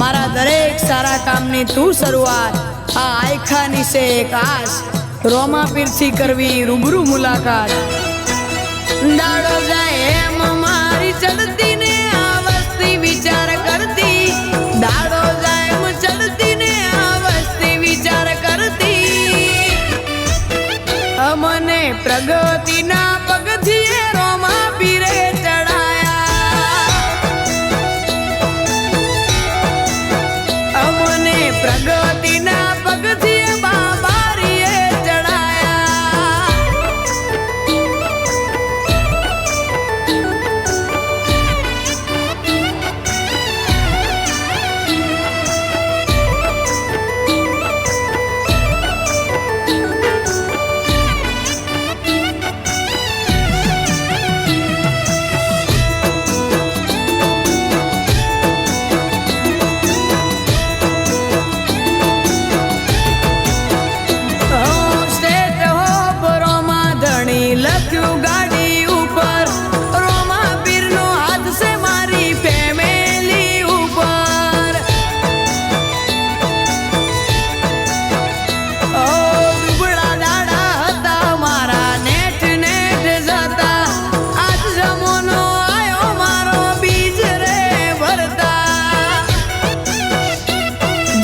मारा दरेक सारा कामनी तू शुरुआत आ आयखानी से एक आस रोमा पीरथी करवी रूबरू मुलाकात दाड़ो जाए एम मारी चढ़ती ने आवस्ती विचार करती दाड़ो जाए एम चढ़ती ने आवस्ती विचार करती अमने प्रगति ना पगथिए रोमा पीरे चढ़ाया अमने प्रगति ना पगथिए बाबा रिए चढ़ाया लख्यू गाड़ी ऊपर रोमा पीर नो हाथ से मारी फैमिली ऊपर ओ दुबड़ा दाड़ा हता मारा नेट नेट जाता आज जमोनो आयो मारो बीज रे भरता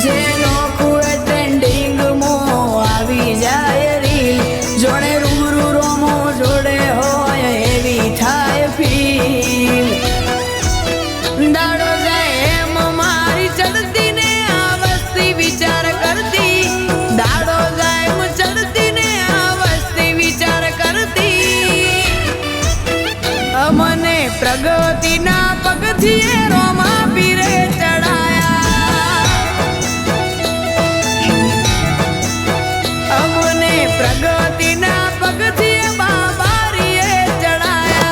जेनो कुए ट्रेंडिंग मो आवी जाए रील जोड़े रूबरू रोमो जोड़े हो एवी थाय फील दाड़ो जाए एम मारी चढ़ती ने आवस्ती विचार करती दाड़ो जाए एम चढ़ती ने आवस्ती विचार करती अमने प्रगति ना पगथिए रोमा पीरे चढ़ाया अमने प्रगति ना पगथिए बाबा रिए चढ़ाया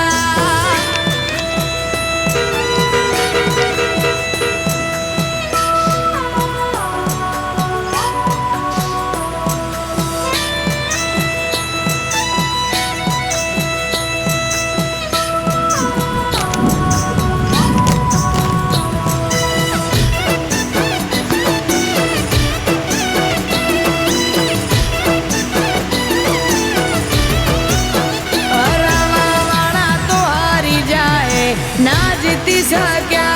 ना जीती सक्या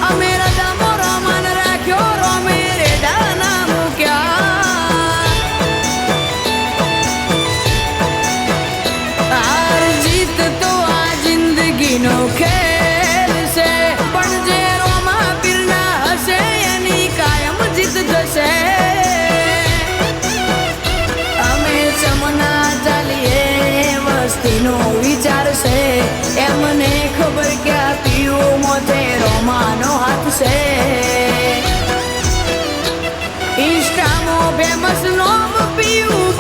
अमेरा दामो रोमन राख्यो रो मेरे डाना मुक्या हार जीत तो आ जिंदगी नो खेल से पण जे रोमा पीर ना हसे एनी कायम जीत जसे अमे समना चालीए वस्ती नो विचार से एमने खबर क्या पीओ मोते रोमानो हाथ से इंस्टा मो फेमस नोम पीऊ